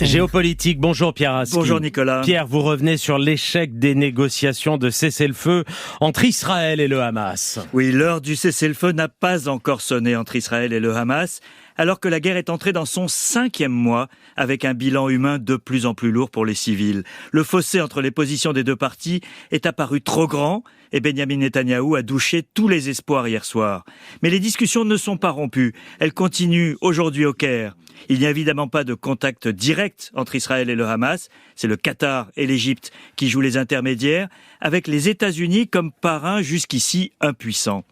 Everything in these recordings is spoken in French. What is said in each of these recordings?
Géopolitique, bonjour Pierre Aski. Bonjour Nicolas. Pierre, vous revenez sur l'échec des négociations de cessez-le-feu entre Israël et le Hamas. Oui, l'heure du cessez-le-feu n'a pas encore sonné entre Israël et le Hamas, alors que la guerre est entrée dans son 5e mois, avec un bilan humain de plus en plus lourd pour les civils. Le fossé entre les positions des deux parties est apparu trop grand, et Benjamin Netanyahou a douché tous les espoirs hier soir. Mais les discussions ne sont pas rompues. Elles continuent aujourd'hui au Caire. Il n'y a évidemment pas de contact direct entre Israël et le Hamas. C'est le Qatar et l'Égypte qui jouent les intermédiaires, avec les États-Unis comme parrains jusqu'ici impuissants.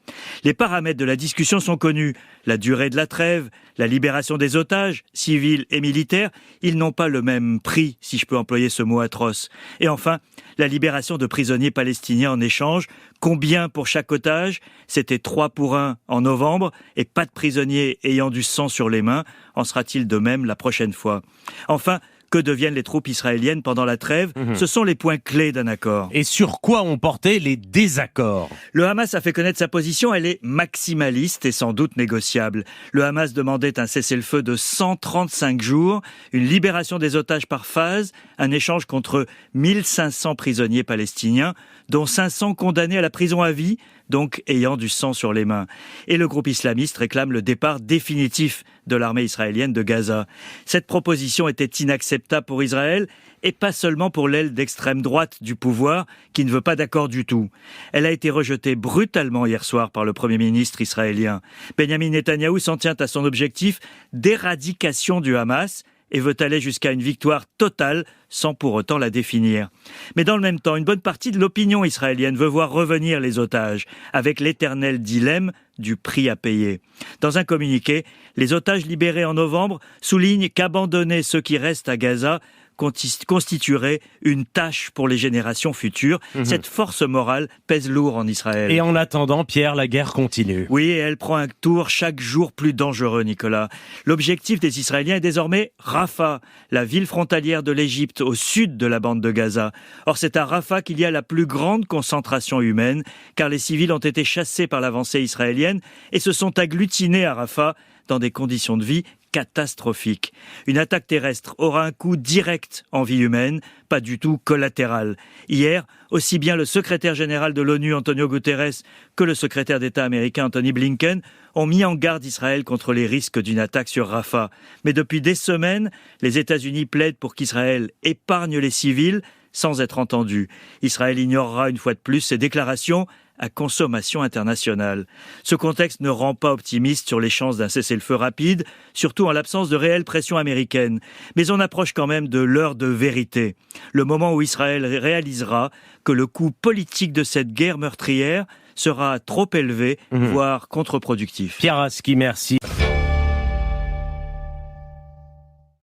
Les paramètres de la discussion sont connus. La durée de la trêve, la libération des otages, civils et militaires, ils n'ont pas le même prix, si je peux employer ce mot atroce. Et enfin, la libération de prisonniers palestiniens en échange. Combien pour chaque otage ? C'était 3 pour 1 en novembre et pas de prisonniers ayant du sang sur les mains. En sera-t-il de même la prochaine fois ? Enfin, que deviennent les troupes israéliennes pendant la trêve ? Ce sont les points clés d'un accord. Et sur quoi ont porté les désaccords ? Le Hamas a fait connaître sa position, elle est maximaliste et sans doute négociable. Le Hamas demandait un cessez-le-feu de 135 jours, une libération des otages par phase, un échange contre 1500 prisonniers palestiniens, dont 500 condamnés à la prison à vie, donc ayant du sang sur les mains. Et le groupe islamiste réclame le départ définitif de l'armée israélienne de Gaza. Cette proposition était inacceptable pour Israël et pas seulement pour l'aile d'extrême droite du pouvoir qui ne veut pas d'accord du tout. Elle a été rejetée brutalement hier soir par le Premier ministre israélien. Benjamin Netanyahou s'en tient à son objectif d'éradication du Hamas et veut aller jusqu'à une victoire totale sans pour autant la définir. Mais dans le même temps, une bonne partie de l'opinion israélienne veut voir revenir les otages, avec l'éternel dilemme du prix à payer. Dans un communiqué, les otages libérés en novembre soulignent qu'abandonner ceux qui restent à Gaza constituerait une tâche pour les générations futures. Cette force morale pèse lourd en Israël. Et en attendant, Pierre, la guerre continue. Oui, et elle prend un tour chaque jour plus dangereux, Nicolas. L'objectif des Israéliens est désormais Rafah, la ville frontalière de l'Égypte, au sud de la bande de Gaza. Or, c'est à Rafah qu'il y a la plus grande concentration humaine, car les civils ont été chassés par l'avancée israélienne et se sont agglutinés à Rafah dans des conditions de vie catastrophique. Une attaque terrestre aura un coût direct en vie humaine, pas du tout collatéral. Hier, aussi bien le secrétaire général de l'ONU, Antonio Guterres, que le secrétaire d'État américain, Antony Blinken, ont mis en garde Israël contre les risques d'une attaque sur Rafah. Mais depuis des semaines, les États-Unis plaident pour qu'Israël épargne les civils sans être entendu. Israël ignorera une fois de plus ses déclarations à consommation internationale. Ce contexte ne rend pas optimiste sur les chances d'un cessez-le-feu rapide, surtout en l'absence de réelle pression américaine. Mais on approche quand même de l'heure de vérité. Le moment où Israël réalisera que le coût politique de cette guerre meurtrière sera trop élevé, voire contre-productif. Pierre Aski, merci.